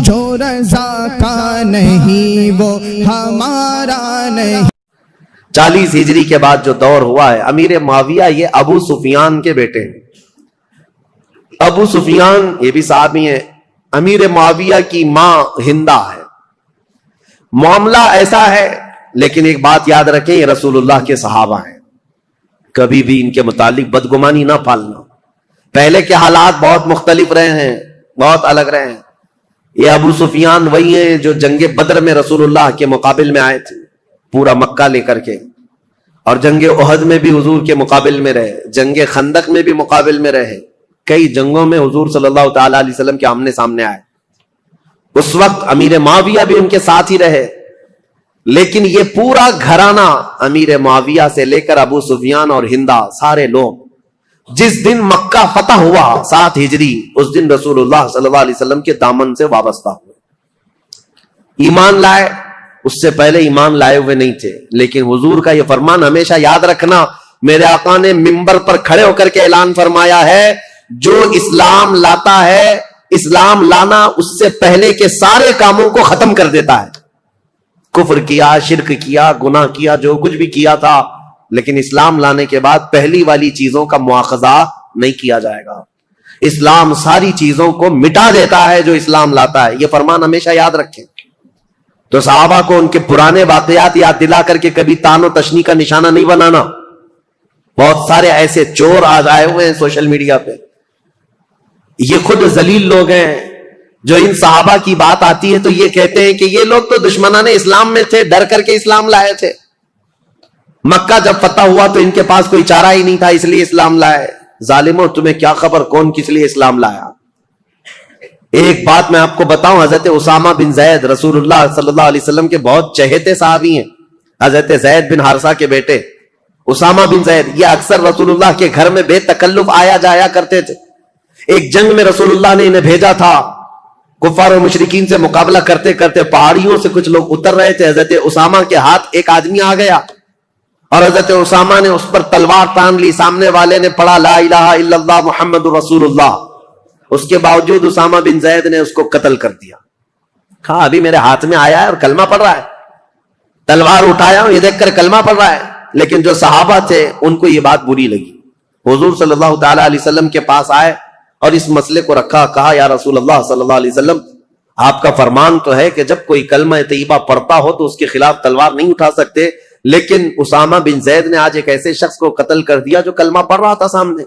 جو رضا کا نہیں وہ ہمارا نہیں۔ 40 ہجری کے بعد جو دور ہوا ہے، امیر معاویہ یہ ابو سفیان کے بیٹے ہیں۔ ابو سفیان یہ بھی صحابی ہیں۔ امیر معاویہ کی ماں ہندہ ہے۔ معاملہ ایسا ہے، لیکن ایک بات یاد رکھیں، یہ رسول اللہ کے صحابہ ہیں، کبھی بھی ان کے متعلق بدگمانی نہ پالنا۔ پہلے کے حالات بہت مختلف رہے ہیں، بہت الگ رہے ہیں۔ یہ ابو سفیان وہی ہیں جو جنگ بدر میں رسول اللہ کے مقابل میں آئے تھے، پورا مکہ لے کر کے، اور جنگ احد میں بھی حضور کے مقابل میں رہے، جنگ خندق میں بھی مقابل میں رہے، کئی جنگوں میں حضور صلی اللہ تعالی علیہ وسلم کے آمنے سامنے آئے۔ اس وقت امیر معاویہ بھی ان کے ساتھ ہی رہے، لیکن یہ پورا گھرانہ امیر معاویہ سے لے کر ابو سفیان اور ہندہ سارے لوگ جس دن مکہ فتح ہوا 7 ہجری، اس دن رسول اللہ صلی اللہ علیہ وسلم کے دامن سے وابستہ ہوئے، ایمان لائے۔ اس سے پہلے ایمان لائے ہوئے نہیں تھے، لیکن حضور کا یہ فرمان ہمیشہ یاد رکھنا، میرے آقا نے منبر پر کھڑے ہو کر کے اعلان فرمایا ہے، جو اسلام لاتا ہے، اسلام لانا اس سے پہلے کے سارے کاموں کو ختم کر دیتا ہے۔ کفر کیا، شرک کیا، گناہ کیا، جو کچھ بھی کیا تھا، لیکن اسلام لانے کے بعد پہلی والی چیزوں کا مواخذہ نہیں کیا جائے گا۔ اسلام ساری چیزوں کو مٹا دیتا ہے جو اسلام لاتا ہے، یہ فرمان ہمیشہ یاد رکھیں۔ تو صحابہ کو ان کے پرانے واقعات یاد دلا کر کے کبھی تان و تشنی کا نشانہ نہیں بنانا۔ بہت سارے ایسے چور آج آئے ہوئے ہیں سوشل میڈیا پہ، یہ خود ذلیل لوگ ہیں، جو ان صحابہ کی بات آتی ہے تو یہ کہتے ہیں کہ یہ لوگ تو دشمنان اسلام میں تھے، ڈر کر کے اسلام لائے تھے، مکہ جب فتح ہوا تو ان کے پاس کوئی چارہ ہی نہیں تھا، اس لیے اسلام لائے۔ ظالموں، تمہیں کیا خبر کون کس لیے اسلام لایا؟ ایک بات میں آپ کو بتاؤں، حضرت اسامہ بن زید رسول اللہ صلی اللہ علیہ وسلم کے بہت چہیتے صحابی ہیں، حضرت زید بن حارثہ کے بیٹے اسامہ بن زید، یہ اکثر رسول اللہ کے گھر میں بے تکلف آیا جایا کرتے تھے۔ ایک جنگ میں رسول اللہ نے انہیں بھیجا تھا، کفار و مشرکین سے مقابلہ کرتے کرتے پہاڑیوں سے کچھ لوگ اتر رہے تھے، حضرت اسامہ کے ہاتھ ایک آدمی آ گیا اور حضرت اسامہ نے اس پر تلوار تان لی، سامنے والے نے پڑھا لا الہ الا اللہ محمد رسول اللہ، اس کے باوجود اسامہ بن زید نے اس کو قتل کر دیا۔ کہا ابھی میرے ہاتھ میں آیا ہے اور کلمہ پڑھ رہا ہے، تلوار اٹھایا ہوں یہ دیکھ کر کلمہ پڑھ رہا ہے۔ لیکن جو صحابہ تھے ان کو یہ بات بری لگی، حضور صلی اللہ تعالی علیہ وسلم کے پاس آئے اور اس مسئلے کو رکھا، کہا یا رسول اللہ صلی اللہ علیہ وسلم، آپ کا فرمان تو ہے کہ جب کوئی کلمہ طیبہ پڑھتا ہو تو اس کے خلاف تلوار نہیں اٹھا سکتے، لیکن اسامہ بن زید نے آج ایک ایسے شخص کو قتل کر دیا جو کلمہ پڑھ رہا تھا سامنے۔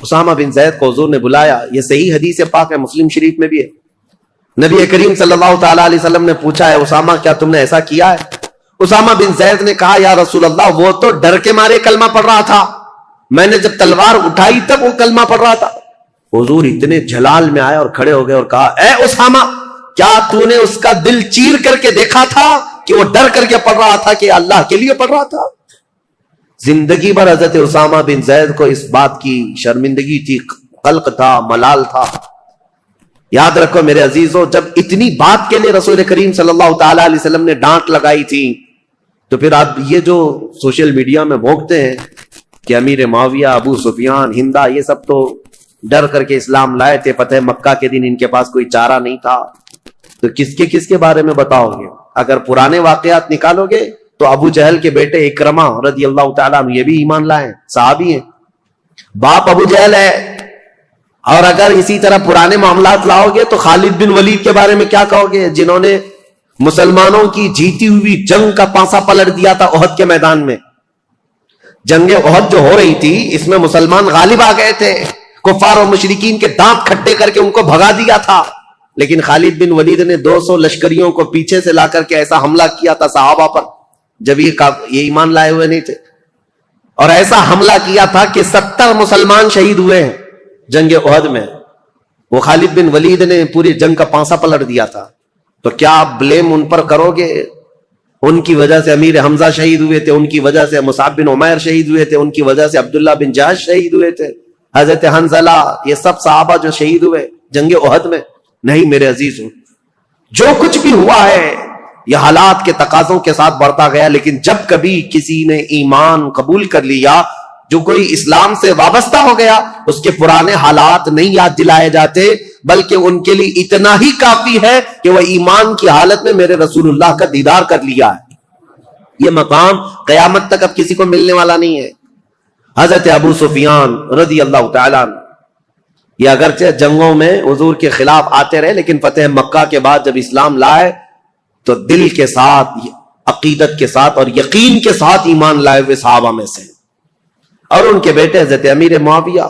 اسامہ بن زید کو حضور نے بلایا، یہ صحیح حدیث پاک ہے، مسلم شریف میں بھی ہے۔ نبی کریم صلی اللہ تعالی علیہ وسلم نے پوچھا ہے اسامہ کیا تم نے ایسا کیا ہے؟ اسامہ بن زید نے کہا یا رسول اللہ وہ تو ڈر کے مارے کلمہ پڑھ رہا تھا، میں نے جب تلوار اٹھائی تب وہ کلمہ پڑھ رہا تھا۔ حضور اتنے جلال میں آئے اور کھڑے ہو گئے اور کہا اے اسامہ، کیا تو نے اس کا دل چیر کر کے دیکھا تھا کہ وہ ڈر کر کے پڑھ رہا تھا کہ اللہ کے لیے پڑھ رہا تھا؟ زندگی بھر حضرت اسامہ بن زید کو اس بات کی شرمندگی تھی، قلق تھا، ملال تھا۔ یاد رکھو میرے عزیزو، جب اتنی بات کے لیے رسول کریم صلی اللہ تعالی علیہ وسلم نے ڈانٹ لگائی تھی، تو پھر آپ یہ جو سوشل میڈیا میں بھونکتے ہیں کہ امیر معاویہ، ابو سفیان، ہندہ، یہ سب تو ڈر کر کے اسلام لائے تھے، فتح مکہ کے دن ان کے پاس کوئی چارہ نہیں تھا، تو کس کے بارے میں بتاؤ گے؟ اگر پرانے واقعات نکالو گے تو ابو جہل کے بیٹے اکرمہ رضی اللہ تعالیٰ عنہ یہ بھی ایمان لائے ہیں، صحابی ہیں، باپ ابو جہل ہے۔ اور اگر اسی طرح پرانے معاملات لاؤ گے تو خالد بن ولید کے بارے میں کیا کہو گے، جنہوں نے مسلمانوں کی جیتی ہوئی جنگ کا پانسا پلٹ دیا تھا احد کے میدان میں۔ جنگ احد جو ہو رہی تھی اس میں مسلمان غالب آ گئے تھے، کفار و مشرکین کے دانت کھٹے کر کے ان کو بھگا دیا تھا، لیکن خالد بن ولید نے 200 لشکریوں کو پیچھے سے لا کر کے ایسا حملہ کیا تھا صحابہ پر جب یہ ایمان لائے ہوئے نہیں تھے، اور ایسا حملہ کیا تھا کہ 70 مسلمان شہید ہوئے ہیں جنگ احد میں۔ وہ خالد بن ولید نے پوری جنگ کا پانسا پلٹ دیا تھا، تو کیا آپ بلیم ان پر کرو گے؟ ان کی وجہ سے امیر حمزہ شہید ہوئے تھے، ان کی وجہ سے مصعب بن عمیر شہید ہوئے تھے، ان کی وجہ سے عبداللہ بن جہش شہید ہوئے تھے، حضرت حنظلہ، یہ سب صحابہ جو شہید ہوئے جنگ احد میں۔ نہیں میرے عزیزوں، جو کچھ بھی ہوا ہے یہ حالات کے تقاضوں کے ساتھ بڑھتا گیا، لیکن جب کبھی کسی نے ایمان قبول کر لیا، جو کوئی اسلام سے وابستہ ہو گیا، اس کے پرانے حالات نہیں یاد دلائے جاتے، بلکہ ان کے لیے اتنا ہی کافی ہے کہ وہ ایمان کی حالت میں میرے رسول اللہ کا دیدار کر لیا ہے. یہ مقام قیامت تک اب کسی کو ملنے والا نہیں ہے. حضرت ابو سفیان رضی اللہ تعالیٰ عنہ یہ اگرچہ جنگوں میں حضور کے خلاف آتے رہے، لیکن فتح مکہ کے بعد جب اسلام لائے تو دل کے ساتھ، عقیدت کے ساتھ اور یقین کے ساتھ ایمان لائے ہوئے صحابہ میں سے. اور ان کے بیٹے حضرت امیر معاویہ.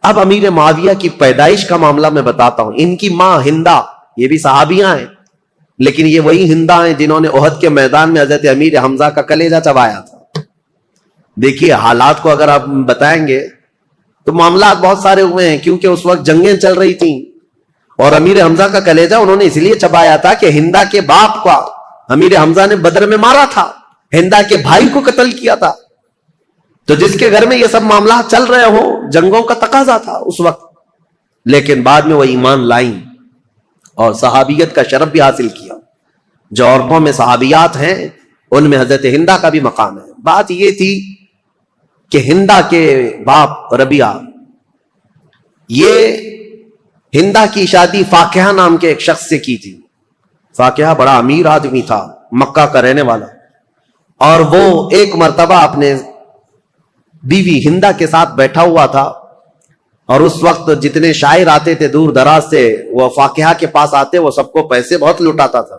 اب امیر معاویہ کی پیدائش کا معاملہ میں بتاتا ہوں. ان کی ماں ہندا، یہ بھی صحابیاں ہیں، لیکن یہ وہی ہندا ہیں جنہوں نے احد کے میدان میں حضرت امیر حمزہ کا کلیجہ چبایا تھا. دیکھیے حالات کو اگر آپ بتائیں گے تو معاملات بہت سارے ہوئے ہیں، کیونکہ اس وقت جنگیں چل رہی تھیں اور امیر حمزہ کا کلیجہ انہوں نے اس لیے چبایا تھا کہ ہندا کے باپ کا امیر حمزہ نے بدر میں مارا تھا، ہندا کے بھائی کو قتل کیا تھا. تو جس کے گھر میں یہ سب معاملات چل رہے ہوں، جنگوں کا تقاضا تھا اس وقت، لیکن بعد میں وہ ایمان لائیں اور صحابیت کا شرف بھی حاصل کیا. جو عورتوں میں صحابیات ہیں ان میں حضرت ہندا کا بھی مقام ہے. بات یہ تھی کہ ہندا کے باپ ربیعہ، یہ ہندا کی شادی فاقیہ نام کے ایک شخص سے کی تھی. فاقیہ بڑا امیر آدمی تھا، مکہ کا رہنے والا، اور وہ ایک مرتبہ اپنے بیوی ہندا کے ساتھ بیٹھا ہوا تھا، اور اس وقت جتنے شاعر آتے تھے دور دراز سے وہ فاقیہ کے پاس آتے، وہ سب کو پیسے بہت لٹاتا تھا.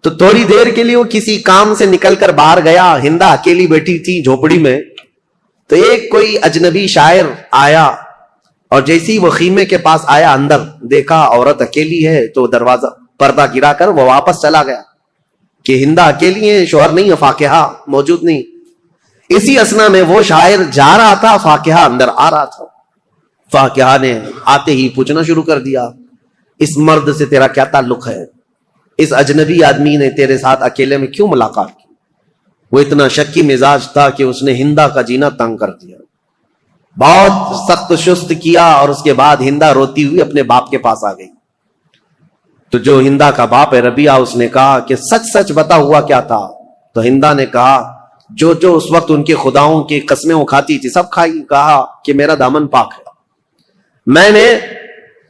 تو تھوڑی دیر کے لیے وہ کسی کام سے نکل کر باہر گیا، ہندا اکیلی بیٹھی تھی جھوپڑی میں. تو ایک کوئی اجنبی شاعر آیا اور جیسے ہی وہ خیمے کے پاس آیا، اندر دیکھا عورت اکیلی ہے، تو دروازہ پردہ گرا کر وہ واپس چلا گیا کہ ہندا اکیلی ہے، شوہر نہیں ہے، فاقیہ موجود نہیں. اسی اسنا میں وہ شاعر جا رہا تھا، فاقیہ اندر آ رہا تھا. فاقیہ نے آتے ہی پوچھنا شروع کر دیا، اس مرد سے تیرا کیا تعلق ہے؟ اس اجنبی آدمی نے تیرے ساتھ اکیلے میں کیوں ملاقات کی؟ وہ اتنا شکی مزاج تھا کہ اس نے ہندا کا جینا تنگ کر دیا، بہت سخت شست کیا، اور اس کے بعد ہندا روتی ہوئی اپنے باپ کے پاس آ گئی. تو جو ہندا کا باپ ہے ربیعہ، اس نے کہا کہ سچ سچ بتا ہوا کیا تھا؟ تو ہندا نے کہا جو اس وقت ان کے خداؤں کی قسمیں وہ کھاتی تھی سب کھائی. کہا کہ میرا دامن پاک ہے،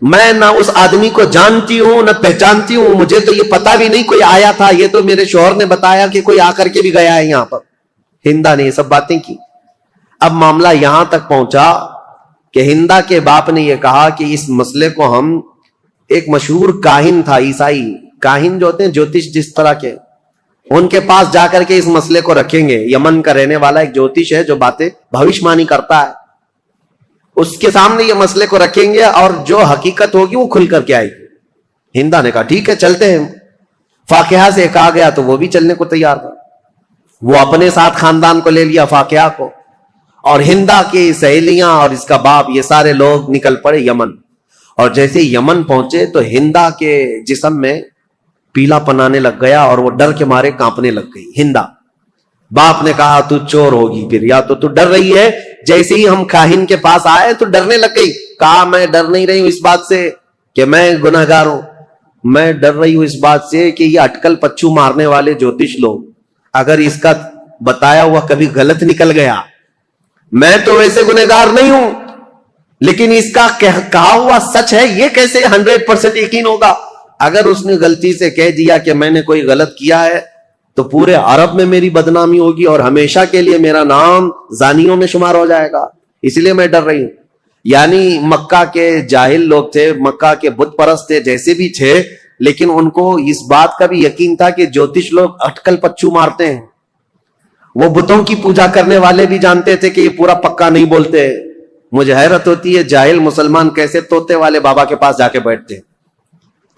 میں نہ اس آدمی کو جانتی ہوں نہ پہچانتی ہوں، مجھے تو یہ پتا بھی نہیں کوئی آیا تھا، یہ تو میرے شوہر نے بتایا کہ کوئی آ کر کے بھی گیا ہے یہاں پر. ہندا نے یہ سب باتیں کی. اب معاملہ یہاں تک پہنچا کہ ہندا کے باپ نے یہ کہا کہ اس مسئلے کو ہم، ایک مشہور کاہن تھا، عیسائی کاہن جو ہوتے ہیں جوتش جس طرح کے، ان کے پاس جا کر کے اس مسئلے کو رکھیں گے. یمن کا رہنے والا ایک جوتش ہے جو باتیں بھوشمانی کرتا ہے، اس کے سامنے یہ مسئلے کو رکھیں گے اور جو حقیقت ہوگی وہ کھل کر کے آئے گی. ہندا نے کہا ٹھیک ہے چلتے ہیں. فاقیہ سے کہا گیا تو وہ بھی چلنے کو تیار تھا. وہ اپنے ساتھ خاندان کو لے لیا، فاقیہ کو، اور ہندا کی سہیلیاں اور اس کا باپ، یہ سارے لوگ نکل پڑے یمن. اور جیسے یمن پہنچے تو ہندا کے جسم میں پیلا پنانے لگ گیا اور وہ ڈر کے مارے کانپنے لگ گئی. ہندا، باپ نے کہا تو چور ہوگی پھر، یا تو ڈر رہی ہے. جیسے ہی ہم کاہن کے پاس آئے تو ڈرنے لگ گئی. کہا میں ڈر نہیں رہی ہوں اس بات سے کہ میں گناہگار ہوں، میں ڈر رہی ہوں اس بات سے کہ یہ اٹکل پچو مارنے والے جوتش لوگ، اگر اس کا بتایا ہوا کبھی غلط نکل گیا، میں تو ویسے گناہگار نہیں ہوں لیکن اس کا کہا ہوا سچ ہے، یہ کیسے 100% یقین ہوگا؟ اگر اس نے غلطی سے کہہ دیا کہ میں نے کوئی غلط کیا ہے تو پورے عرب میں میری بدنامی ہوگی اور ہمیشہ کے لیے میرا نام زانیوں میں شمار ہو جائے گا، اس لیے میں ڈر رہی ہوں. یعنی مکہ کے جاہل لوگ تھے، مکہ کے بت پرست تھے، جیسے بھی تھے، لیکن ان کو اس بات کا بھی یقین تھا کہ جوتش لوگ اٹکل پچو مارتے ہیں. وہ بتوں کی پوجا کرنے والے بھی جانتے تھے کہ یہ پورا پکا نہیں بولتے. مجھے حیرت ہوتی ہے جاہل مسلمان کیسے طوطے والے بابا کے پاس جا کے بیٹھتے ہیں.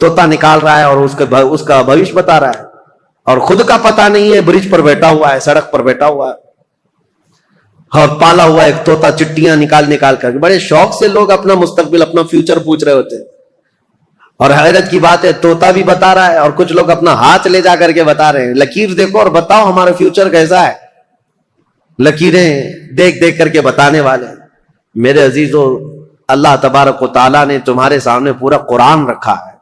طوطا نکال رہا ہے اور اس کا بھوش بتا رہا ہے اور خود کا پتہ نہیں ہے، برج پر بیٹھا ہوا ہے، سڑک پر بیٹھا ہوا ہے، اور پالا ہوا ایک طوطا چٹیاں نکال کر. بڑے شوق سے لوگ اپنا مستقبل، اپنا فیوچر پوچھ رہے ہوتے ہیں. اور حیرت کی بات ہے طوطا بھی بتا رہا ہے اور کچھ لوگ اپنا ہاتھ لے جا کر کے بتا رہے ہیں، لکیر دیکھو اور بتاؤ ہمارا فیوچر کیسا ہے. لکیریں دیکھ کر کے بتانے والے. میرے عزیزو، اللہ تبارک و تعالیٰ نے تمہارے سامنے پورا قرآن رکھا ہے،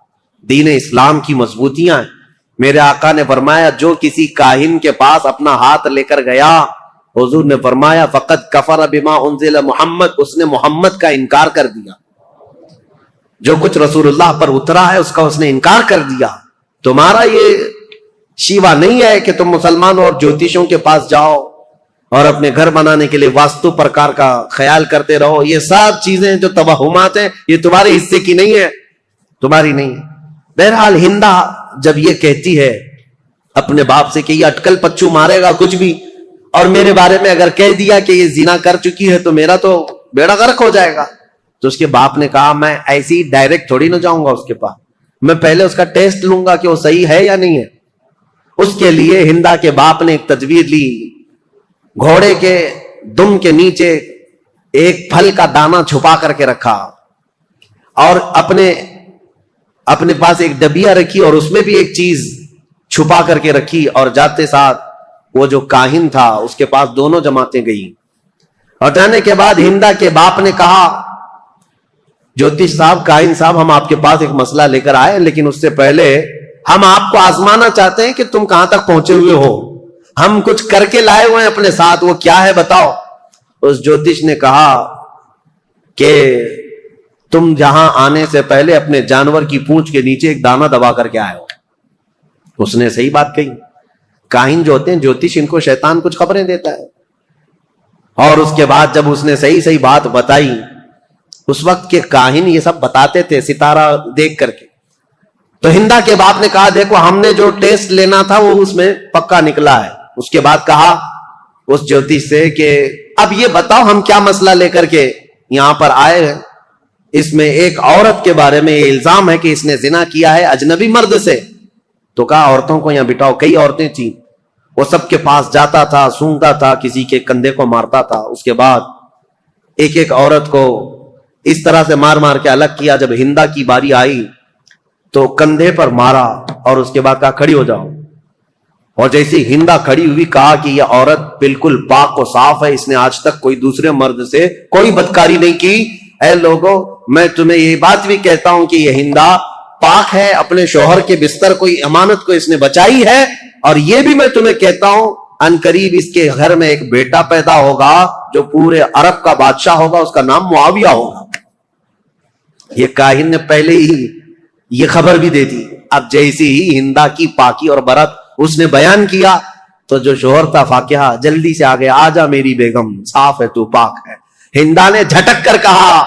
دین اسلام کی مضبوطیاں ہیں. میرے آقا نے فرمایا جو کسی کاہن کے پاس اپنا ہاتھ لے کر گیا، حضور نے فرمایا فقط کفر بما انزل محمد، اس نے محمد کا انکار کر دیا. جو کچھ رسول پر اترا ہے اس کا اس نے انکار کر دیا. تمہارا یہ شیوا نہیں ہے کہ تم مسلمان اور جوتشوں کے پاس جاؤ اور اپنے گھر بنانے کے لیے واستو پرکار کا خیال کرتے رہو. یہ سب چیزیں جو توہمات ہیں یہ تمہارے حصے کی نہیں ہے, تمہاری نہیں ہے. بہرحال ہندا جب یہ کہتی ہے اپنے باپ سے کہ یہ اٹکل پچو مارے گا کچھ بھی, اور میرے بارے میں اگر کہہ دیا کہ یہ زنا کر چکی ہے تو میرا تو بیڑا غرق ہو جائے گا, تو اس کے باپ نے کہا میں ایسی ڈائریکٹ تھوڑی نہ جاؤں گا اس کے پاس, میں پہلے اس کا ٹیسٹ لوں گا کہ وہ صحیح ہے یا نہیں ہے. اس کے لیے ہندا کے باپ نے ایک تدبیر لی. گھوڑے کے دم کے نیچے ایک پھل کا دانہ چھپا کر کے رکھا اور اپنے پاس ایک ڈبیا رکھی اور اس میں بھی ایک چیز چھپا کر کے رکھی, اور جاتے ساتھ وہ جو کاہن تھا اس کے پاس دونوں جماعتیں گئی. اور جانے کے بعد ہندا کے باپ نے کہا جوتش صاحب, کاہن صاحب, ہم آپ کے پاس ایک مسئلہ لے کر آئے, لیکن اس سے پہلے ہم آپ کو آزمانا چاہتے ہیں کہ تم کہاں تک پہنچے ہوئے ہو. ہم کچھ کر کے لائے ہوئے ہیں اپنے ساتھ, وہ کیا ہے بتاؤ. اس جوتش نے کہا کہ تم جہاں آنے سے پہلے اپنے جانور کی پونچھ کے نیچے ایک دانہ دبا کر کے آئے ہو. اس نے صحیح بات کہی. کاہن جو ہوتے ہیں جوتش, ان کو شیطان کچھ خبریں دیتا ہے. اور اس کے بعد جب اس نے صحیح بات بتائی, اس وقت کے کاہن یہ سب بتاتے تھے ستارہ دیکھ کر کے. تو ہندا کے باپ نے کہا دیکھو ہم نے جو ٹیسٹ لینا تھا وہ اس میں پکا نکلا ہے. اس کے بعد کہا اس جوتش سے کہ اب یہ بتاؤ ہم کیا مسئلہ لے کر کے یہاں پر آئے ہیں. اس میں ایک عورت کے بارے میں یہ الزام ہے کہ اس نے زنا کیا ہے اجنبی مرد سے. تو کہا عورتوں کو یہاں بٹھاؤ. کئی عورتیں تھیں, وہ سب کے پاس جاتا تھا, سونگتا تھا, کسی کے کندھے کو مارتا تھا. اس کے بعد ایک ایک عورت کو اس طرح سے مار مار کے الگ کیا. جب ہندا کی باری آئی تو کندھے پر مارا اور اس کے بعد کہا کھڑی ہو جاؤ. اور جیسی ہندا کھڑی ہوئی کہا کہ یہ عورت بالکل پاک و صاف ہے, اس نے آج تک کوئی دوسرے مرد سے کوئی بدکاری نہیں کی. اے لوگو, میں تمہیں یہ بات بھی کہتا ہوں کہ یہ ہندا پاک ہے, اپنے شوہر کے بستر کوئی امانت کو اس نے بچائی ہے. اور یہ بھی میں تمہیں کہتا ہوں ان قریب اس کے گھر میں ایک بیٹا پیدا ہوگا جو پورے عرب کا بادشاہ ہوگا, اس کا نام معاویہ ہوگا. یہ کاہن نے پہلے ہی یہ خبر بھی دے دی. اب جیسی ہی ہندا کی پاکی اور برت اس نے بیان کیا تو جو شوہر تھا فاقیہ جلدی سے آگے, آجا میری بیگم, صاف ہے تو پاک ہے. ہندا نے جھٹک کر کہا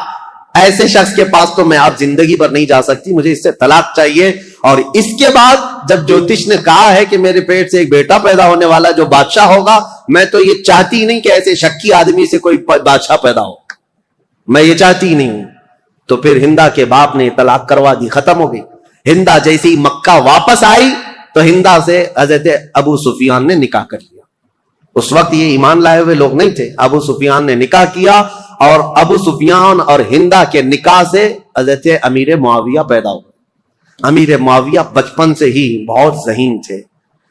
ایسے شخص کے پاس تو میں آپ زندگی پر نہیں جا سکتی, مجھے اس سے طلاق چاہیے. اور اس کے بعد جب جوتش نے کہا ہے کہ میرے پیٹ سے ایک بیٹا پیدا ہونے والا جو بادشاہ ہوگا, میں تو یہ چاہتی نہیں کہ ایسے شکی آدمی سے کوئی بادشاہ پیدا ہو, میں یہ چاہتی نہیں. تو پھر ہندا کے باپ نے طلاق کروا دی, ختم ہو گئی. ہندا جیسی مکہ واپس آئی تو ہندا سے حضرت ابو سفیان نے نکاح کر لیا. اس وقت یہ ایمان لائے ہوئے لوگ نہیں تھے. ابو سفیان نے نکاح کیا اور ابو سفیان اور ہندا کے نکاح سے حضرت امیر معاویہ پیدا ہوئے. امیر معاویہ بچپن سے ہی بہت ذہین تھے,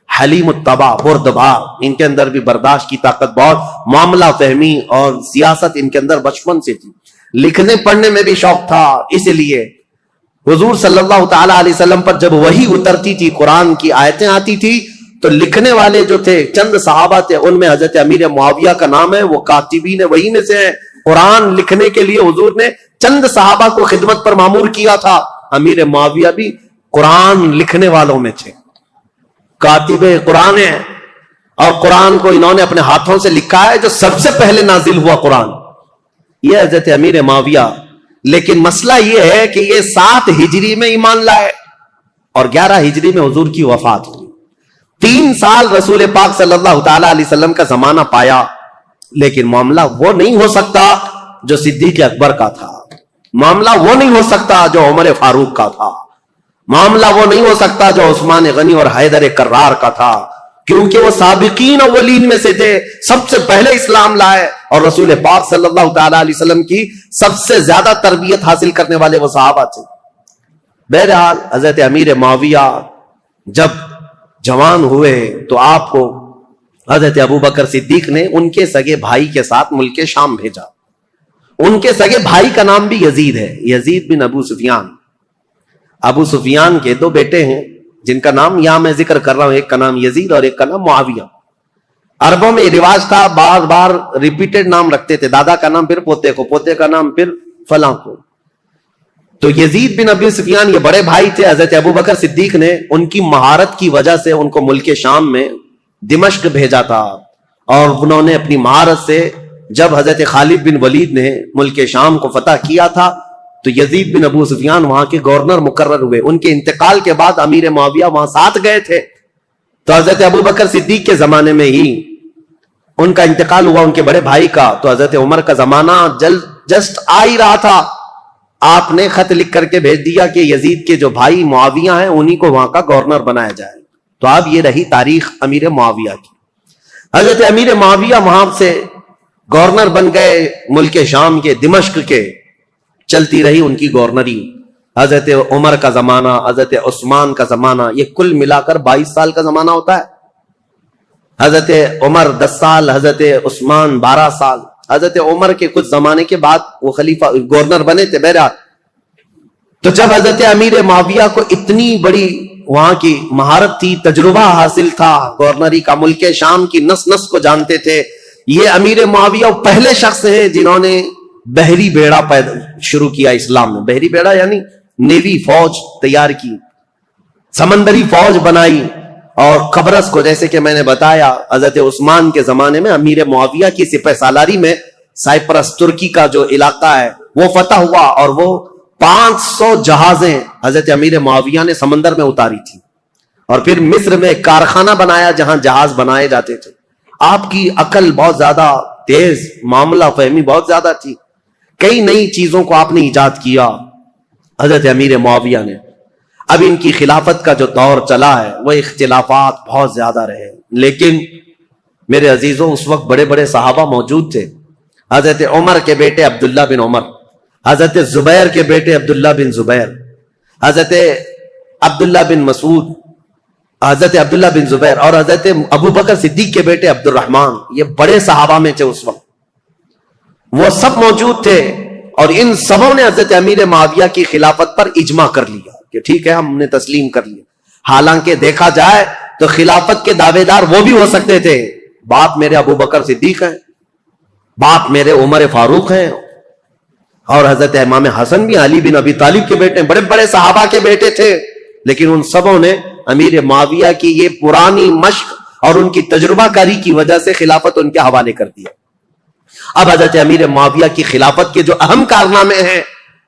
حلیم الطبع, بردبار, ان کے اندر بھی برداشت کی طاقت بہت, معاملہ فہمی اور سیاست ان کے اندر بچپن سے تھی. لکھنے پڑھنے میں بھی شوق تھا. اس لیے حضور صلی اللہ تعالی علیہ وسلم پر جب وحی اترتی تھی, قرآن کی آیتیں آتی تھی, تو لکھنے والے جو تھے چند صحابہ تھے, ان میں حضرت امیر معاویہ کا نام ہے, وہ کاتبین وحی میں سے ہیں. قرآن لکھنے کے لیے حضور نے چند صحابہ کو خدمت پر مامور کیا تھا. امیر معاویہ بھی قرآن لکھنے والوں میں تھے, کاتب قرآن ہیں, اور قرآن کو انہوں نے اپنے ہاتھوں سے لکھا ہے. جو سب سے پہلے نازل ہوا قرآن یہ حضرت امیر معاویہ. لیکن مسئلہ یہ ہے کہ یہ 7 ہجری میں ایمان لائے اور 11 ہجری میں حضور کی وفات ہوئی. 3 سال رسول پاک صلی اللہ تعالی علیہ وسلم کا زمانہ پایا, لیکن معاملہ وہ نہیں ہو سکتا جو صدیق اکبر کا تھا, معاملہ وہ نہیں ہو سکتا جو عمر فاروق کا تھا, معاملہ وہ نہیں ہو سکتا جو عثمان غنی اور حیدر کرار کا تھا, کیونکہ وہ سابقین اولین میں سے تھے, سب سے پہلے اسلام لائے, اور رسول پاک صلی اللہ تعالی علیہ وسلم کی سب سے زیادہ تربیت حاصل کرنے والے وہ صحابہ تھے. بہرحال حضرت امیر معاویہ جب جوان ہوئے تو آپ کو حضرت ابوبکر صدیق نے ان کے سگے بھائی کے ساتھ ملک شام بھیجا. ان کے سگے بھائی کا نام بھی یزید ہے, یزید بن ابو سفیان. ابو سفیان کے 2 بیٹے ہیں جن کا نام یہاں میں ذکر کر رہا ہوں, ایک کا نام یزید اور ایک کا نام معاویہ. عربوں میں یہ رواج تھا, بار بار ریپیٹڈ نام رکھتے تھے, دادا کا نام پھر پوتے کو, پوتے کا نام پھر فلاں کو. تو یزید بن ابی سفیان یہ بڑے بھائی تھے حضرت ابو بکر صدیق نے ان کی مہارت کی وجہ سے ان کو ملک شام میں دمشق بھیجا تھا، اور انہوں نے اپنی مہارت سے جب حضرت خالد بن ولید نے ملک شام کو فتح کیا تھا تو یزید بن ابو سفیان وہاں کے گورنر مقرر ہوئے. ان کے انتقال کے بعد امیر معاویہ وہاں ساتھ گئے تھے. تو حضرت ابو بکر صدیق کے زمانے میں ہی ان کا انتقال ہوا، ان کے بڑے بھائی کا. تو حضرت عمر کا زمانہ جسٹ آ ہی رہا تھا. آپ نے خط لکھ کر کے بھیج دیا کہ یزید کے جو بھائی معاویہ ہیں انہی کو وہاں کا گورنر بنایا جائے. تو اب یہ رہی تاریخ امیر معاویہ کی. حضرت امیر معاویہ وہاں سے گورنر بن گئے ملک شام کے، دمشق کے. چلتی رہی ان کی گورنری. حضرت عمر کا زمانہ، حضرت عثمان کا زمانہ، یہ کل ملا کر 22 سال کا زمانہ ہوتا ہے. حضرت عمر 10 سال، حضرت عثمان 12 سال. حضرت عمر کے کچھ زمانے کے بعد وہ خلیفہ گورنر بنے تھے. بہرحال تو جب حضرت امیر معاویہ کو اتنی بڑی وہاں کی مہارت تھی، تجربہ حاصل تھا گورنری کا، ملک شام کی نس نس کو جانتے تھے. یہ امیر معاویہ پہلے شخص ہیں جنہوں نے بحری بیڑا شروع کیا اسلام میں. بحری بیڑا یعنی نیوی، فوج تیار کی، سمندری فوج بنائی. اور قبرص کو جیسے کہ میں نے بتایا حضرت عثمان کے زمانے میں امیر معاویہ کی سپہ سالاری میں سائپرس ترکی کا جو علاقہ ہے وہ فتح ہوا، اور وہ 500 جہازیں حضرت امیر معاویہ نے سمندر میں اتاری تھی. اور پھر مصر میں ایک کارخانہ بنایا جہاں جہاز بنائے جاتے تھے. آپ کی عقل بہت زیادہ تیز، معاملہ فہمی بہت زیادہ تھی. کئی نئی چیزوں کو آپ نے ایجاد کیا حضرت امیر معاویہ نے. اب ان کی خلافت کا جو دور چلا ہے وہ اختلافات بہت زیادہ رہے، لیکن میرے عزیزوں اس وقت بڑے بڑے صحابہ موجود تھے. حضرت عمر کے بیٹے عبداللہ بن عمر، حضرت زبیر کے بیٹے عبداللہ بن زبیر، حضرت عبداللہ بن مسعود، حضرت عبداللہ بن زبیر، اور حضرت ابو بکر صدیق کے بیٹے عبد الرحمن. یہ بڑے صحابہ میں تھے اس وقت، وہ سب موجود تھے. اور ان سبوں نے حضرت امیر معاویہ کی خلافت پر اجماع کر لیا کہ ٹھیک ہے ہم نے تسلیم کر لیا. حالانکہ دیکھا جائے تو خلافت کے دعوے دار وہ بھی ہو سکتے تھے. باپ میرے ابو بکر صدیق ہیں، باپ میرے عمر فاروق ہیں، اور حضرت امام حسن بھی علی بن ابی طالب کے بیٹے ہیں، بڑے بڑے صحابہ کے بیٹے تھے. لیکن ان سبوں نے امیر معاویہ کی یہ پرانی مشق اور ان کی تجربہ کاری کی وجہ سے خلافت ان کے حوالے کر دیا. اب حضرت امیر معاویہ کی خلافت کے جو اہم کارنامے ہیں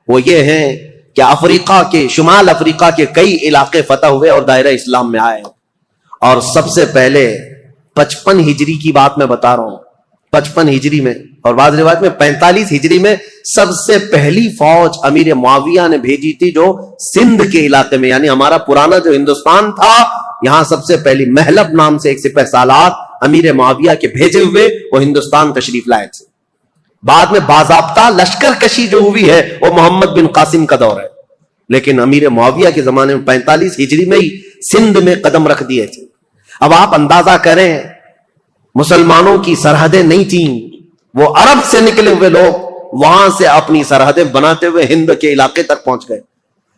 وہ یہ ہیں کہ افریقہ کے، شمال افریقہ کے کئی علاقے فتح ہوئے اور دائرہ اسلام میں آئے. اور سب سے پہلے 55 ہجری کی بات میں بتا رہا ہوں، 55 ہجری میں، اور بعض روایت میں 45 ہجری میں سب سے پہلی فوج امیر معاویہ نے بھیجی تھی جو سندھ کے علاقے میں، یعنی ہمارا پرانا جو ہندوستان تھا، یہاں سب سے پہلی محلب نام سے ایک سپہ سالار امیر معاویہ کے بھیجے ہوئے وہ ہندوستان تشریف لائے تھے. بعد میں باضابطہ لشکر کشی جو ہوئی ہے وہ محمد بن قاسم کا دور ہے، لیکن امیر معاویہ کے زمانے میں 45 ہجری میں ہی سندھ میں قدم رکھ دیے تھے. اب آپ اندازہ کریں، مسلمانوں کی سرحدیں نہیں تھیں، وہ عرب سے نکلے ہوئے لوگ وہاں سے اپنی سرحدیں بناتے ہوئے ہند کے علاقے تک پہنچ گئے.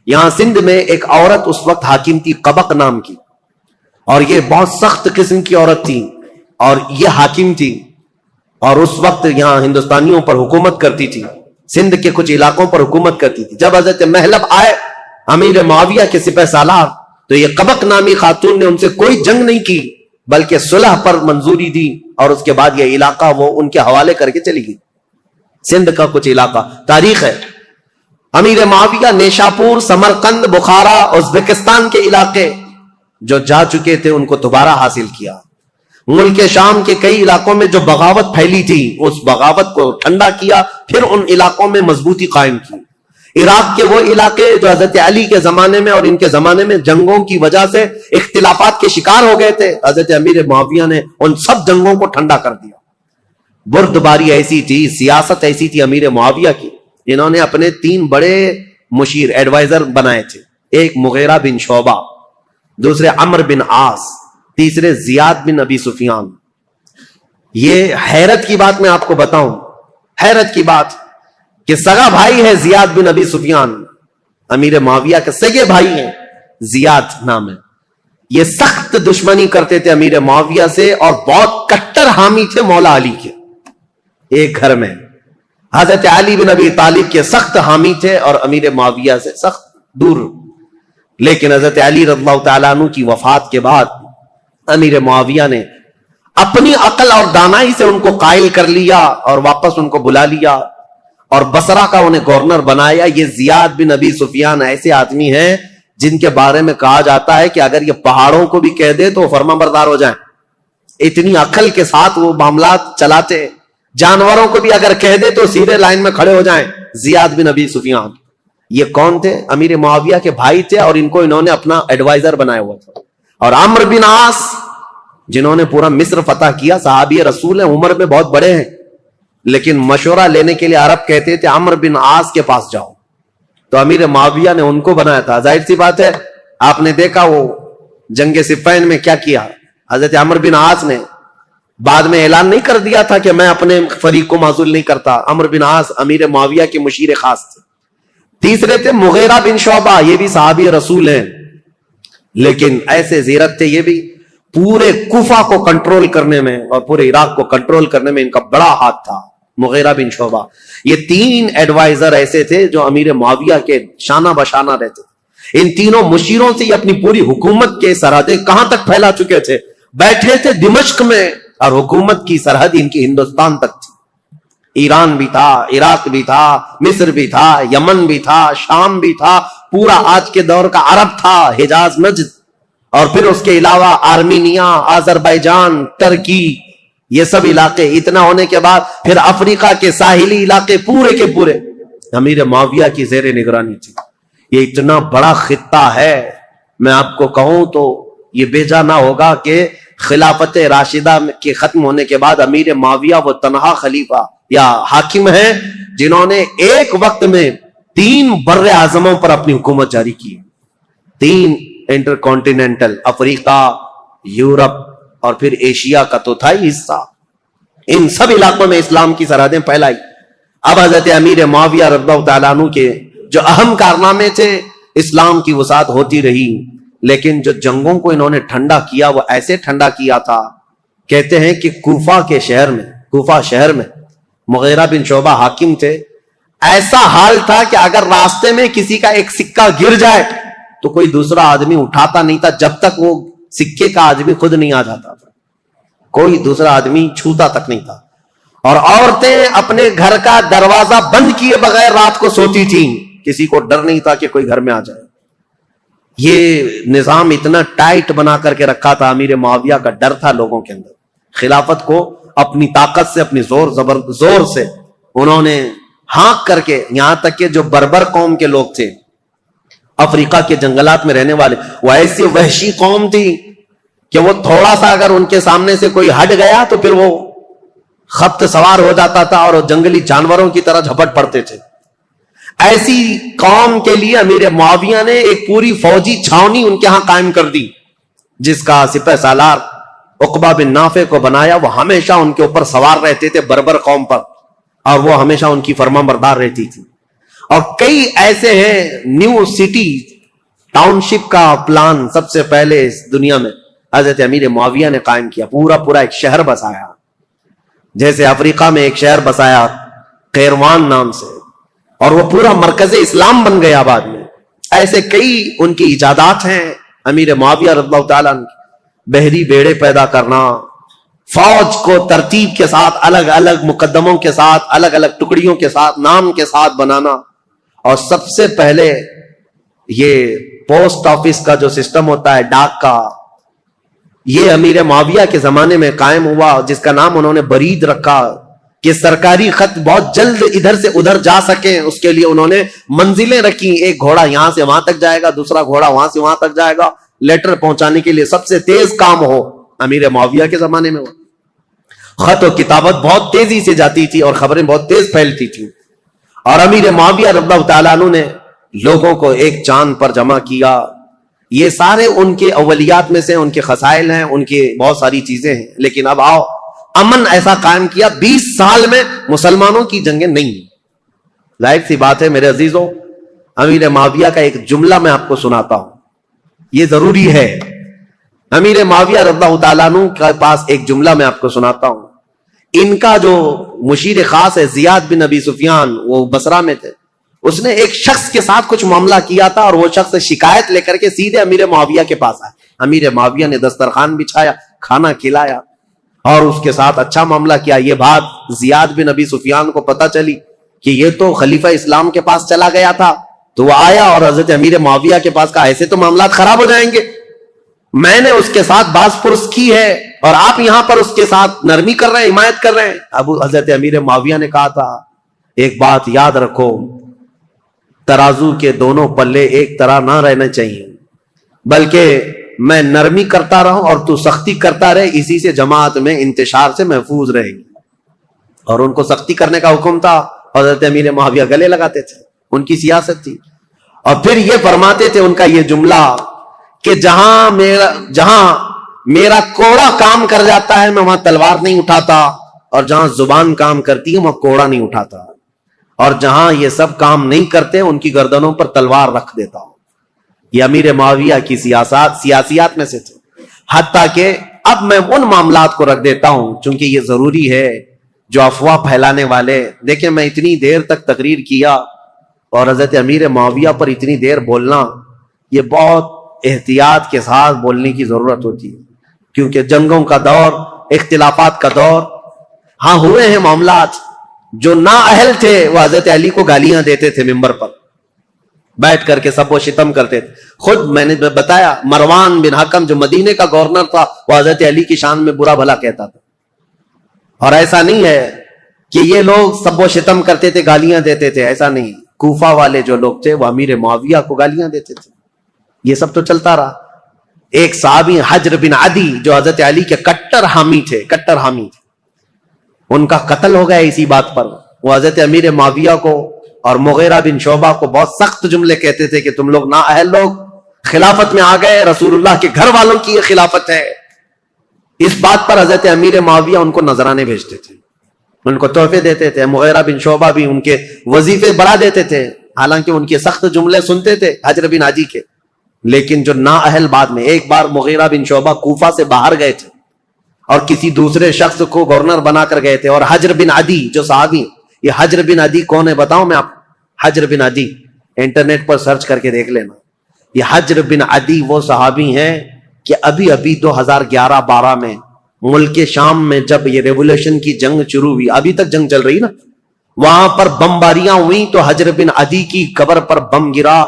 یہاں سندھ میں ایک عورت اس وقت حاکم تھی قبق نام کی، اور یہ بہت سخت قسم کی عورت تھی، اور یہ حاکم تھی، اور اس وقت یہاں ہندوستانیوں پر حکومت کرتی تھی، سندھ کے کچھ علاقوں پر حکومت کرتی تھی. جب حضرت محلب آئے امیر معاویہ کے سپہ سالار تو یہ قبق نامی خاتون نے ان سے کوئی جنگ نہیں کی بلکہ صلح پر منظوری دی، اور اس کے بعد یہ علاقہ وہ ان کے حوالے کر کے چلی گئی. سندھ کا کچھ علاقہ تاریخ ہے. امیر معاویہ نیشاپور، سمرقند، بخارا، ازبکستان کے علاقے جو جا چکے تھے ان کو دوبارہ حاصل کیا. ملک شام کے کئی علاقوں میں جو بغاوت پھیلی تھی اس بغاوت کو ٹھنڈا کیا، پھر ان علاقوں میں مضبوطی قائم کی. عراق کے وہ علاقے جو حضرت علی کے زمانے میں اور ان کے زمانے میں جنگوں کی وجہ سے اختلافات کے شکار ہو گئے تھے، حضرت امیر معاویہ نے ان سب جنگوں کو ٹھنڈا کر دیا. بردباری ایسی تھی، سیاست ایسی تھی امیر معاویہ کی، انہوں نے اپنے 3 بڑے مشیر ایڈوائزر بنائے تھے. ایک مغیرہ بن شعبہ، دوسرے عمر بن عاص، تیسرے زیاد بن ابی سفیان. یہ حیرت کی بات میں آپ کو بتاؤں، حیرت کی بات کہ سگا بھائی ہے زیاد بن ابی سفیان، امیر معاویہ کے سگے بھائی ہیں، زیاد نام ہے. یہ سخت دشمنی کرتے تھے امیر معاویہ سے اور بہت کٹر حامی تھے مولا علی کے. ایک گھر میں حضرت علی بن ابی طالب کے سخت حامی تھے اور امیر معاویہ سے سخت دور. لیکن حضرت علی رضی اللہ تعالیٰ عنہ کی وفات کے بعد امیر معاویہ نے اپنی عقل اور دانائی سے ان کو قائل کر لیا اور واپس ان کو بلا لیا اور بصرہ کا انہیں گورنر بنایا. یہ زیاد بن ابی سفیان ایسے آدمی ہیں جن کے بارے میں کہا جاتا ہے کہ اگر یہ پہاڑوں کو بھی کہہ دے تو فرما بردار ہو جائیں. اتنی عقل کے ساتھ وہ معاملات چلاتے. جانوروں کو بھی اگر کہہ دے تو سیدھے لائن میں کھڑے ہو جائیں. زیاد بن ابی سفیان یہ کون تھے؟ امیر معاویہ کے بھائی تھے اور ان کو انہوں نے اپنا ایڈوائزر بنایا ہوا تھا. اور عمرو بن عاص جنہوں نے پورا مصر فتح کیا، صحابی رسول ہیں، عمر میں بہت بڑے ہیں، لیکن مشورہ لینے کے لیے عرب کہتے تھے عمرو بن عاص کے پاس جاؤ. تو امیر معاویہ نے ان کو بنایا تھا. ظاہر سی بات ہے آپ نے دیکھا وہ جنگ صفین میں کیا کیا. حضرت عمرو بن عاص نے بعد میں اعلان نہیں کر دیا تھا کہ میں اپنے فریق کو معزول نہیں کرتا. عمرو بن عاص امیر معاویہ کے مشیر خاص تھے. تیسرے تھے مغیرہ بن شعبہ، یہ بھی صحابی رسول ہیں، لیکن ایسے زیرت تھے. یہ بھی پورے کوفہ کو کنٹرول کرنے میں اور پورے عراق کو کنٹرول کرنے میں ان کا بڑا ہاتھ تھا. مغیرہ بن شعبہ، یہ تین ایڈوائزر ایسے تھے جو امیر معاویہ کے شانہ بشانہ رہتے تھے. ان تینوں مشیروں سے یہ اپنی پوری حکومت کے سرحدیں کہاں تک پھیلا چکے تھے. بیٹھے تھے دمشق میں اور حکومت کی سرحد ان کی ہندوستان تک تھی. ایران بھی تھا، عراق بھی تھا، مصر بھی تھا، یمن بھی تھا، شام بھی تھا، پورا آج کے دور کا عرب تھا، حجاز نجد، اور پھر اس کے علاوہ آرمینیا، آذربائیجان، ترکی، یہ سب علاقے. اتنا ہونے کے بعد پھر افریقہ کے ساحلی علاقے پورے کے پورے امیر معاویہ کی زیر نگرانی تھی. یہ اتنا بڑا خطہ ہے، میں آپ کو کہوں تو یہ بھیجا نہ ہوگا کہ خلافت راشدہ کے ختم ہونے کے بعد امیر معاویہ وہ تنہا خلیفہ یا حاکم ہیں جنہوں نے ایک وقت میں 3 بر اعظموں پر اپنی حکومت جاری کی. 3 انٹر کانٹیننٹل، افریقہ، یورپ اور پھر ایشیا کا تو تھا ہی حصہ. ان سب علاقوں میں اسلام کی سرحدیں پھیلائی. اب حضرت امیر معاویہ رضی اللہ تعالیٰ عنہ کے جو اہم کارنامے تھے، اسلام کی وسعت ہوتی رہی، لیکن جو جنگوں کو انہوں نے ٹھنڈا کیا وہ ایسے ٹھنڈا کیا تھا. کہتے ہیں کہ کوفہ شہر میں مغیرہ بن شعبہ حاکم تھے. ایسا حال تھا کہ اگر راستے میں کسی کا ایک سکہ گر جائے تو کوئی دوسرا آدمی اٹھاتا نہیں تھا جب تک وہ سکے کا آدمی خود نہیں آ جاتا تھا. کوئی دوسرا آدمی چھوتا تک نہیں تھا. اور عورتیں اپنے گھر کا دروازہ بند کیے بغیر رات کو سوتی تھیں. کسی کو ڈر نہیں تھا کہ کوئی گھر میں آ جائے. یہ نظام اتنا ٹائٹ بنا کر کے رکھا تھا. امیر معاویہ کا ڈر تھا لوگوں کے اندر. خلافت کو اپنی طاقت سے، اپنی زور سے انہوں نے ہانک کر کے، یہاں تک کہ جو بربر قوم کے لوگ تھے افریقہ کے جنگلات میں رہنے والے، وہ ایسی وحشی قوم تھی کہ وہ تھوڑا سا اگر ان کے سامنے سے کوئی ہٹ گیا تو پھر وہ خبط سوار ہو جاتا تھا اور جنگلی جانوروں کی طرح جھپٹ پڑتے تھے. ایسی قوم کے لیے امیر معاویہ نے ایک پوری فوجی چھاونی ان کے ہاں قائم کر دی، جس کا سپہ سالار عقبہ بن نافع کو بنایا. وہ ہمیشہ ان کے اوپر سوار رہتے تھے بربر قوم پر، اور وہ ہمیشہ ان کی فرما بردار رہتی تھی. اور کئی ایسے ہیں، نیو سٹی ٹاؤن شپ کا پلان سب سے پہلے اس دنیا میں حضرت امیر معاویہ نے قائم کیا. پورا ایک شہر بسایا. جیسے افریقہ میں ایک شہر بسایا قیروان نام سے، اور وہ پورا مرکز اسلام بن گیا بعد میں. ایسے کئی ان کی ایجادات ہیں امیر معاویہ رضی اللہ تعالیٰ عنہ. بحری بیڑے پیدا کرنا، فوج کو ترتیب کے ساتھ، الگ الگ مقدموں کے ساتھ، الگ الگ ٹکڑیوں کے ساتھ، نام کے ساتھ بنانا. اور سب سے پہلے یہ پوسٹ آفس کا جو سسٹم ہوتا ہے، ڈاک کا، یہ امیر معاویہ کے زمانے میں قائم ہوا، جس کا نام انہوں نے برید رکھا کہ سرکاری خط بہت جلد ادھر سے ادھر جا سکیں. اس کے لیے انہوں نے منزلیں رکھی. ایک گھوڑا یہاں سے وہاں تک جائے گا، دوسرا گھوڑا وہاں سے وہاں تک جائے گا. لیٹر پہنچانے کے لیے سب سے تیز کام ہو امیر معاویہ کے زمانے میں ہو. خط و کتابت بہت تیزی سے جاتی تھی اور خبریں بہت تیز پھیلتی تھی. اور امیر معاویہ رضی اللہ تعالیٰ عنہ نے لوگوں کو ایک چاند پر جمع کیا. یہ سارے ان کے اولیات میں سے، ان کے خصائل ہیں، ان کی بہت ساری چیزیں ہیں. لیکن اب آؤ، امن ایسا قائم کیا. 20 سال میں مسلمانوں کی جنگیں نہیں. ظاہر سی بات ہے میرے عزیزوں، امیر معاویہ کا ایک جملہ میں آپ کو سناتا ہوں، یہ ضروری ہے. امیر معاویہ رضی اللہ تعالیٰ عنہ کے پاس ایک جملہ میں آپ کو سناتا ہوں. ان کا جو مشیر خاص ہے زیاد بن ابی سفیان، وہ بصرہ میں تھے، اس نے ایک شخص کے ساتھ کچھ معاملہ کیا تھا اور وہ شخص شکایت لے کر کے سیدھے امیر معاویہ کے پاس آئے. امیر معاویہ نے دسترخوان بچھایا، کھانا کھلایا اور اس کے ساتھ اچھا معاملہ کیا. یہ بات زیاد بن ابی سفیان کو پتہ چلی کہ یہ تو خلیفہ اسلام کے پاس چلا گیا تھا، تو وہ آیا اور حضرت امیر معاویہ کے پاس کہا ایسے تو معاملات خراب ہو جائیں گے، میں نے اس کے ساتھ باز پرس کی ہے اور آپ یہاں پر اس کے ساتھ نرمی کر رہے ہیں، حمایت کر رہے ہیں. حضرت امیر معاویہ نے کہا تھا ایک بات یاد رکھو، ترازو کے دونوں پلے ایک طرح نہ رہنا چاہیے، بلکہ میں نرمی کرتا رہوں اور تو سختی کرتا رہے، اسی سے جماعت میں انتشار سے محفوظ رہے گی. اور ان کو سختی کرنے کا حکم تھا، حضرت امیر معاویہ گلے لگاتے تھے، ان کی سیاست تھی. اور پھر یہ فرماتے تھے ان کا یہ جملہ کہ جہاں میرا کوڑا کام کر جاتا ہے میں وہاں تلوار نہیں اٹھاتا، اور جہاں زبان کام کرتی ہے وہاں کوڑا نہیں اٹھاتا، اور جہاں یہ سب کام نہیں کرتے ان کی گردنوں پر تلوار رکھ دیتا ہوں. یہ امیر معاویہ کی سیاسیات میں سے تھے. حتیٰ کہ اب میں ان معاملات کو رکھ دیتا ہوں چونکہ یہ ضروری ہے، جو افواہ پھیلانے والے، دیکھیں میں اتنی دیر تک تقریر کیا اور حضرت امیر معاویہ پر اتنی دیر بولنا، یہ بہت احتیاط کے ساتھ بولنے کی ضرورت ہوتی ہے، کیونکہ جنگوں کا دور، اختلافات کا دور. ہاں ہوئے ہیں معاملات، جو نااہل تھے وہ حضرت علی کو گالیاں دیتے تھے ممبر پر بیٹھ کر کے، سب وہ شتم کرتے تھے. خود میں نے بتایا مروان بن حکم جو مدینے کا گورنر تھا وہ حضرت علی کی شان میں برا بھلا کہتا تھا. اور ایسا نہیں ہے کہ یہ لوگ سب وہ شتم کرتے تھے، گالیاں دیتے تھے، ایسا نہیں. کوفہ والے جو لوگ تھے وہ امیر معاویہ کو گالیاں دیتے تھے. یہ سب تو چلتا رہا. ایک صحابی حجر بن عدی جو حضرت علی کے کٹر حامی تھے، ان کا قتل ہو گیا اسی بات پر. وہ حضرت امیر معاویہ کو اور مغیرہ بن شعبہ کو بہت سخت جملے کہتے تھے کہ تم لوگ نااہل لوگ خلافت میں آ گئے، رسول اللہ کے گھر والوں کی یہ خلافت ہے. اس بات پر حضرت امیر معاویہ ان کو نذرانے بھیجتے تھے، ان کو تحفے دیتے تھے. مغیرہ بن شعبہ بھی ان کے وظیفے بڑھا دیتے تھے، حالانکہ ان کے سخت جملے سنتے تھے حجر بن عدی کے. لیکن جو نااہل بعد میں، ایک بار مغیرہ بن شعبہ کوفہ سے باہر گئے تھے اور کسی دوسرے شخص کو گورنر بنا کر گئے تھے، اور حجر بن عدی جو صحابی، یہ حجر بن عدی کون ہے بتاؤں میں آپ کو؟ حجر بن عدی انٹرنیٹ پر سرچ کر کے دیکھ لینا. یہ حجر بن عدی وہ صحابی ہیں کہ ابھی 2011-12 میں ملک شام میں جب یہ ریولوشن کی جنگ شروع ہوئی، ابھی تک جنگ چل رہی نا، وہاں پر بمباریاں ہوئی تو حجر بن عدی کی قبر پر بم گرا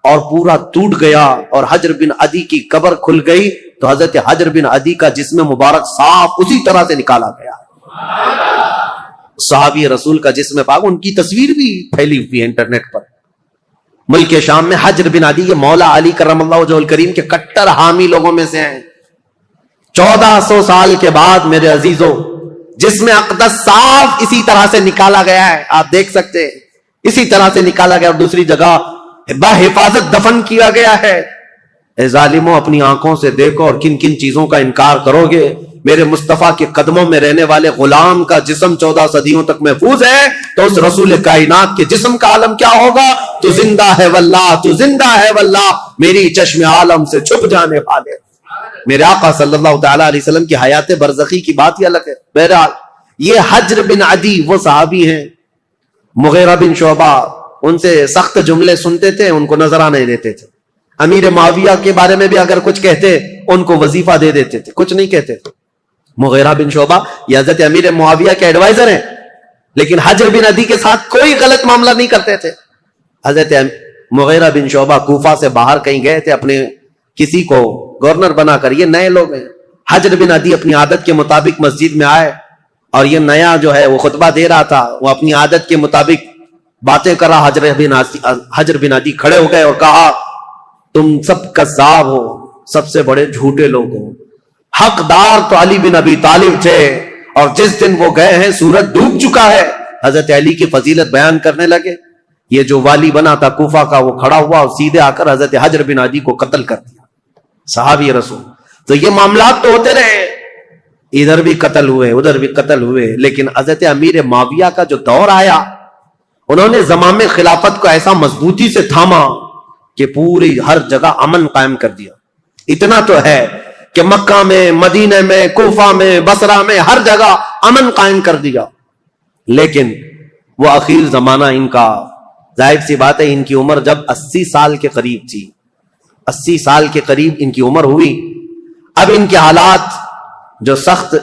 اور پورا ٹوٹ گیا، اور حجر بن عدی کی قبر کھل گئی تو حضرت حجر بن عدی کا جسم مبارک صاف اسی طرح سے نکالا گیا. صحابی رسول کا جسم پاک، ان کی تصویر بھی پھیلی ہوئی ہے انٹرنیٹ پر. ملک شام میں حجر بن عدی یہ مولا علی کرم اللہ وجہہ الکریم کے کٹر حامی لوگوں میں سے ہیں. 1400 سال کے بعد میرے عزیزوں جسم اقدس صاف اسی طرح سے نکالا گیا ہے، آپ دیکھ سکتے ہیں اسی طرح سے نکالا گیا، اور دوسری جگہ بحفاظت دفن کیا گیا ہے. اے ظالموں اپنی آنکھوں سے دیکھو اور کن کن چیزوں کا انکار کرو گے. میرے مصطفیٰ کے قدموں میں رہنے والے غلام کا جسم 14 صدیوں تک محفوظ ہے، تو اس رسول کائنات کے جسم کا عالم کیا ہوگا؟ تو زندہ ہے واللہ، تو زندہ ہے واللہ، میری چشم عالم سے چھپ جانے والے. میرے آقا صلی اللہ تعالی علیہ وسلم کی حیات برزخی کی بات ہی الگ ہے. بہرحال یہ حجر بن عدی وہ صحابی ہیں. مغیرہ بن شعبہ ان سے سخت جملے سنتے تھے، ان کو نذرانے دیتے تھے. امیر معاویہ کے بارے میں بھی اگر کچھ کہتے ان کو وظیفہ دے دیتے تھے، کچھ نہیں کہتے تھے. مغیرہ بن شعبہ یہ حضرت امیر معاویہ کے ایڈوائزر ہیں، لیکن حجر بن عدی کے ساتھ کوئی غلط معاملہ نہیں کرتے تھے. حضرت مغیرہ بن شعبہ کوفہ سے باہر کہیں گئے تھے اپنے کسی کو گورنر بنا کر، یہ نئے لوگ ہیں. حجر بن عدی اپنی عادت کے مطابق مسجد میں آئے اور یہ نیا جو ہے وہ خطبہ دے رہا تھا، وہ اپنی عادت کے مطابق باتیں کر رہا. حجر بن عدی کھڑے ہو گئے اور کہا تم سب کذاب ہو، سب سے بڑے جھوٹے لوگ ہو. حقدار تو علی بن ابی طالب تھے، اور جس دن وہ گئے ہیں سورج ڈوب چکا ہے. حضرت علی کی فضیلت بیان کرنے لگے. یہ جو والی بنا تھا کوفہ کا وہ کھڑا ہوا اور سیدھے آ کر حضرت حجر بن عدی کو قتل کر دیا. صحابی رسول. تو یہ معاملات تو ہوتے رہے، ادھر بھی قتل ہوئے ادھر بھی قتل ہوئے، لیکن حضرت امیر معاویہ کا جو دور آیا انہوں نے زمام خلافت کو ایسا مضبوطی سے تھاما کہ پوری ہر جگہ امن قائم کر دیا. اتنا تو ہے کہ مکہ میں، مدینہ میں، کوفہ میں، بصرہ میں، ہر جگہ امن قائم کر دیا. لیکن وہ اخیر زمانہ ان کا، ظاہر سی بات ہے ان کی عمر جب 80 سال کے قریب تھی، 80 سال کے قریب ان کی عمر ہوئی. اب ان کے حالات جو سخت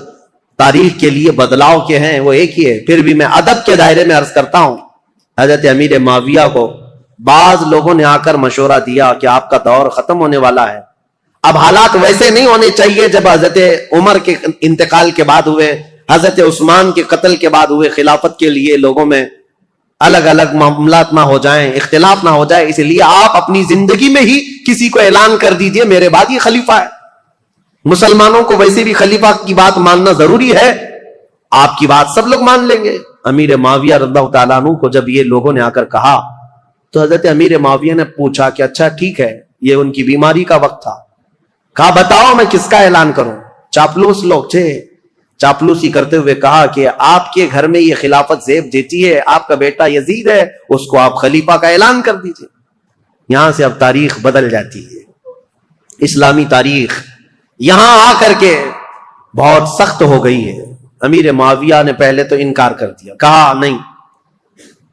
تاریخ کے لیے بدلاؤ کے ہیں وہ ایک ہی ہے. پھر بھی میں ادب کے دائرے میں عرض کرتا ہوں، حضرت امیر معاویہ کو بعض لوگوں نے آ کر مشورہ دیا کہ آپ کا دور ختم ہونے والا ہے. اب حالات ویسے نہیں ہونے چاہیے جب حضرت عمر کے انتقال کے بعد ہوئے، حضرت عثمان کے قتل کے بعد ہوئے. خلافت کے لیے لوگوں میں الگ الگ معاملات نہ ہو جائیں، اختلاف نہ ہو جائے، اس لیے آپ اپنی زندگی میں ہی کسی کو اعلان کر دیجئے میرے بعد یہ خلیفہ ہے. مسلمانوں کو ویسے بھی خلیفہ کی بات ماننا ضروری ہے، آپ کی بات سب لوگ مان لیں گے. امیر معاویہ رضی اللہ تعالیٰ عنہ کو جب یہ لوگوں نے آ کر کہا تو حضرت امیر معاویہ نے پوچھا کہ اچھا ٹھیک ہے، یہ ان کی بیماری کا وقت تھا. کہا بتاؤ میں کس کا اعلان کروں. چاپلوس لوگ تھے، چاپلوسی کرتے ہوئے کہا کہ آپ کے گھر میں یہ خلافت زیب دیتی ہے، آپ کا بیٹا یزید ہے، اس کو آپ خلیفہ کا اعلان کر دیجئے. یہاں سے اب تاریخ بدل جاتی ہے. اسلامی تاریخ یہاں آ کر کے بہت سخت ہو گئی ہے. امیر معاویہ نے پہلے تو انکار کر دیا، کہا نہیں،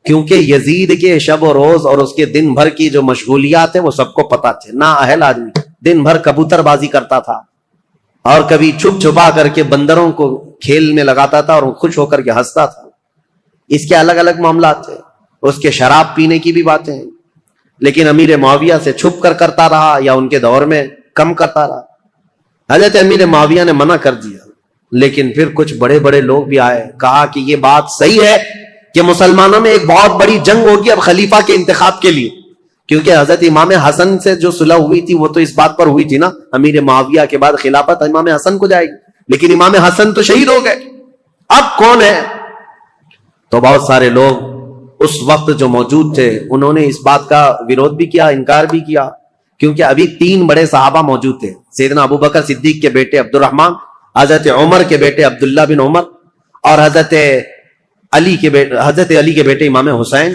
کیونکہ یزید کے شب و روز اور اس کے دن بھر کی جو مشغولیات ہیں وہ سب کو پتا تھے. نا اہل آدمی دن بھر کبوتر بازی کرتا تھا اور کبھی چھپ چھپا کر کے بندروں کو کھیل میں لگاتا تھا اور خوش ہو کر کے ہنستا تھا. اس کے الگ الگ معاملات تھے، اس کے شراب پینے کی بھی باتیں ہیں. لیکن امیر معاویہ سے چھپ کر کرتا رہا یا ان کے دور میں کم کرتا رہا. حضرت امیر معاویہ نے منع کر دیا، لیکن پھر کچھ بڑے بڑے لوگ بھی آئے، کہا کہ یہ بات صحیح ہے کہ مسلمانوں میں ایک بہت بڑی جنگ ہوگی اب خلیفہ کے انتخاب کے لیے، کیونکہ حضرت امام حسن سے جو صلح ہوئی تھی وہ تو اس بات پر ہوئی تھی نا، امیر معاویہ کے بعد خلافت امام حسن کو جائے گی، لیکن امام حسن تو شہید ہو گئے، اب کون ہے؟ تو بہت سارے لوگ اس وقت جو موجود تھے انہوں نے اس بات کا ویرودھ بھی کیا، انکار بھی کیا، کیونکہ ابھی 3 بڑے صحابہ موجود تھے، سیدنا ابو بکر صدیق کے بیٹے عبد الرحمن، حضرت عمر کے بیٹے عبداللہ بن عمر، اور حضرت علی کے بیٹے امام حسین.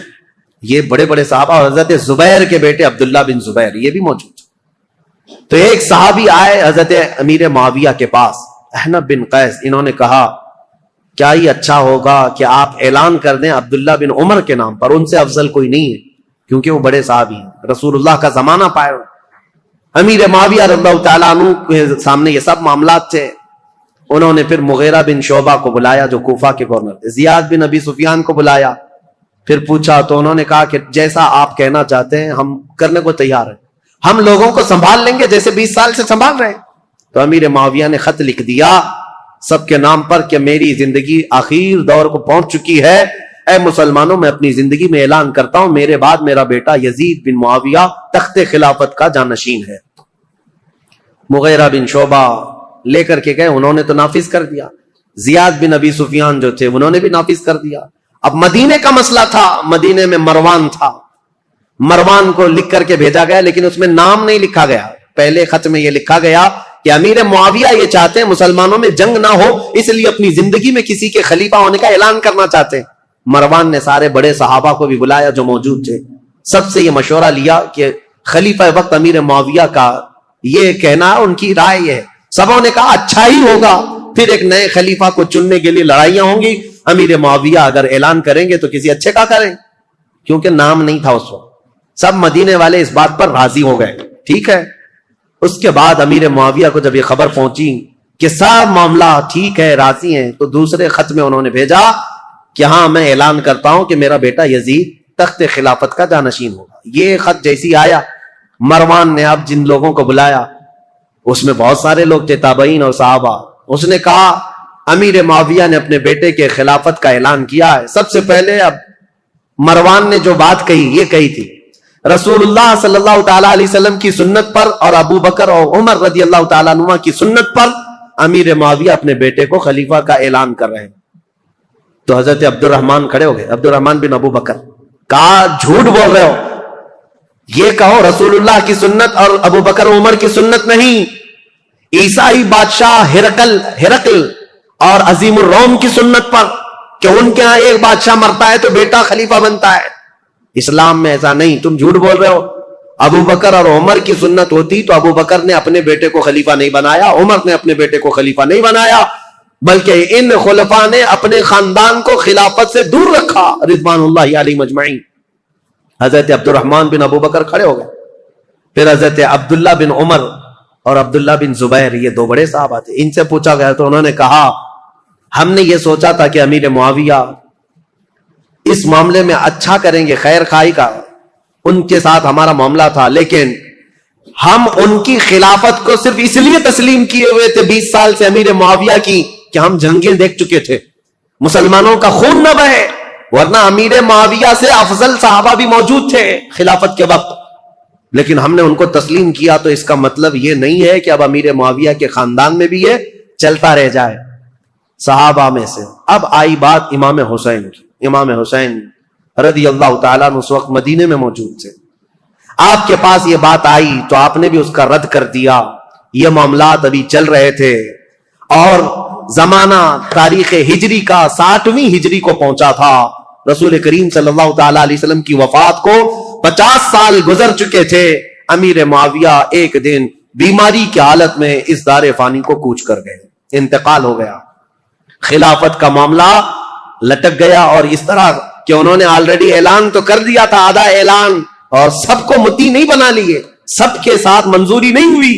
یہ بڑے بڑے صحابہ، اور حضرت زبیر کے بیٹے عبداللہ بن زبیر یہ بھی موجود. تو ایک صحابی آئے حضرت امیر معاویہ کے پاس، احنف بن قیس. انہوں نے کہا کیا یہ اچھا ہوگا کہ آپ اعلان کر دیں عبداللہ بن عمر کے نام پر، ان سے افضل کوئی نہیں ہے کیونکہ وہ بڑے صحابی ہیں، رسول اللہ کا زمانہ پائے. امیر معاویہ رضی اللہ تعالیٰ عنہ کے سامنے یہ سب معاملات تھے. انہوں نے پھر مغیرہ بن شعبہ کو بلایا جو کوفہ کے گورنر تھے، زیاد بن ابی سفیان کو بلایا، پھر پوچھا تو انہوں نے کہا کہ جیسا آپ کہنا چاہتے ہیں ہم کرنے کو تیار ہیں، ہم لوگوں کو سنبھال لیں گے جیسے 20 سال سے سنبھال رہے ہیں. تو امیر معاویہ نے خط لکھ دیا سب کے نام پر کہ میری زندگی آخر دور کو پہنچ چکی ہے، اے مسلمانوں میں اپنی زندگی میں اعلان کرتا ہوں میرے بعد میرا بیٹا یزید بن معاویہ تخت خلافت کا جانشین ہے. مغیرہ بن شعبہ لے کر کے گئے، انہوں نے تو نافذ کر دیا. زیاد بن ابی سفیان جو تھے انہوں نے بھی نافذ کر دیا. اب مدینے کا مسئلہ تھا، مدینے میں مروان تھا، مروان کو لکھ کر کے بھیجا گیا لیکن اس میں نام نہیں لکھا گیا. پہلے خط میں یہ لکھا گیا کہ امیر معاویہ یہ چاہتے ہیں مسلمانوں میں جنگ نہ ہو، اس لیے اپنی زندگی میں کسی کے خلیفہ ہونے کا اعلان کرنا چاہتے ہیں. مروان نے سارے بڑے صحابہ کو بھی بلایا جو موجود تھے، سب سے یہ مشورہ لیا کہ خلیفہ وقت امیر معاویہ کا یہ کہنا ان کی رائے ہے. سبوں نے کہا اچھا ہی ہوگا، پھر ایک نئے خلیفہ کو چننے کے لیے لڑائیاں ہوں گی، امیر معاویہ اگر اعلان کریں گے تو کسی اچھے کا کریں، کیونکہ نام نہیں تھا اس وقت. سب مدینے والے اس بات پر راضی ہو گئے، ٹھیک ہے. اس کے بعد امیر معاویہ کو جب یہ خبر پہنچی کہ سب معاملہ ٹھیک ہے، راضی ہیں، تو دوسرے خط میں انہوں نے بھیجا کہ ہاں میں اعلان کرتا ہوں کہ میرا بیٹا یزید تخت خلافت کا جانشین ہوگا. یہ خط جیسی آیا، مروان نے اب جن لوگوں کو بلایا اس میں بہت سارے لوگ تھے، تابعین اور صحابہ. اس نے کہا امیر معاویہ نے اپنے بیٹے کے خلافت کا اعلان کیا ہے. سب سے پہلے اب مروان نے جو بات کہی یہ کہی تھی رسول اللہ صلی اللہ تعالیٰ علیہ وسلم کی سنت پر اور ابو بکر اور عمر رضی اللہ تعالیٰ عنہ کی سنت پر امیر معاویہ اپنے بیٹے کو خلیفہ کا اعلان کر رہے ہیں. تو حضرت عبد الرحمن کھڑے ہو گئے، عبد الرحمن بن ابو بکر. کہا جھوٹ بول رہے ہو، یہ کہو رسول اللہ کی سنت اور ابو بکر عمر کی سنت نہیں، عیسائی بادشاہ ہرقل اور عظیم الروم کی سنت پر کہ ان کے ہاں ایک بادشاہ مرتا ہے تو بیٹا خلیفہ بنتا ہے. اسلام میں ایسا نہیں، تم جھوٹ بول رہے ہو. ابو بکر اور عمر کی سنت ہوتی تو ابو بکر نے اپنے بیٹے کو خلیفہ نہیں بنایا، عمر نے اپنے بیٹے کو خلیفہ نہیں بنایا. بلکہ ان خلفاء نے اپنے خاندان کو خلافت سے دور رکھا رضوان اللہ علیہم اجمعین۔ حضرت عبد الرحمن بن ابو بکر کھڑے ہو گئے، پھر حضرت عبداللہ بن عمر اور عبداللہ بن زبیر، یہ دو بڑے صحابہ تھے، ان سے پوچھا گیا تو انہوں نے کہا ہم نے یہ سوچا تھا کہ امیر معاویہ اس معاملے میں اچھا کریں گے، خیر خواہی کا ان کے ساتھ ہمارا معاملہ تھا، لیکن ہم ان کی خلافت کو صرف اس لیے تسلیم کیے ہوئے تھے 20 سال سے امیر معاویہ کی کہ ہم جنگیں دیکھ چکے تھے، مسلمانوں کا خون نہ بہے، ورنہ امیر معاویہ سے افضل صحابہ بھی موجود تھے خلافت کے وقت، لیکن ہم نے ان کو تسلیم کیا۔ تو اس کا مطلب یہ نہیں ہے کہ اب امیر معاویہ کے خاندان میں بھی یہ چلتا رہ جائے صحابہ میں سے۔ اب آئی بات امام حسین کی۔ امام حسین رضی اللہ تعالیٰ عنہ اس وقت مدینے میں موجود تھے، آپ کے پاس یہ بات آئی تو آپ نے بھی اس کا رد کر دیا۔ یہ معاملات ابھی چل رہے تھے اور زمانہ تاریخ ہجری کا 60ویں ہجری کو پہنچا تھا، رسول کریم صلی اللہ تعالیٰ علیہ وسلم کی وفات کو 50 سال گزر چکے تھے۔ امیر معاویہ ایک دن بیماری کی حالت میں اس دار فانی کو کوچ کر گئے، انتقال ہو گیا، خلافت کا معاملہ لٹک گیا، اور اس طرح کہ انہوں نے آلریڈی اعلان تو کر دیا تھا، آدھا اعلان، اور سب کو متی نہیں بنا لیے، سب کے ساتھ منظوری نہیں ہوئی،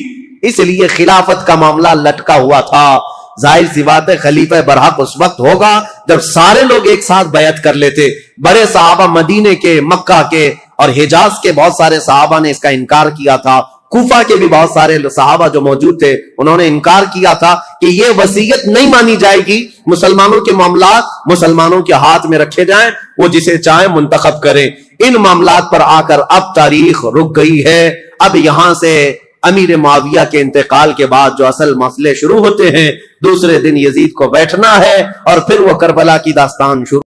اس لیے خلافت کا معاملہ لٹکا ہوا تھا۔ ظاہر سی بات ہے خلیفہ برحق اس وقت ہوگا جب سارے لوگ ایک ساتھ بیعت کر لیتے۔ بڑے صحابہ مدینے کے، مکہ کے اور حجاز کے بہت سارے صحابہ نے اس کا انکار کیا تھا، کوفہ کے بھی بہت سارے صحابہ جو موجود تھے انہوں نے انکار کیا تھا کہ یہ وصیت نہیں مانی جائے گی، مسلمانوں کے معاملات مسلمانوں کے ہاتھ میں رکھے جائیں، وہ جسے چاہیں منتخب کریں۔ ان معاملات پر آ کر اب تاریخ رک گئی ہے۔ اب یہاں سے امیر معاویہ کے انتقال کے بعد جو اصل مسئلے شروع ہوتے ہیں، دوسرے دن یزید کو بیٹھنا ہے اور پھر وہ کربلا کی داستان شروع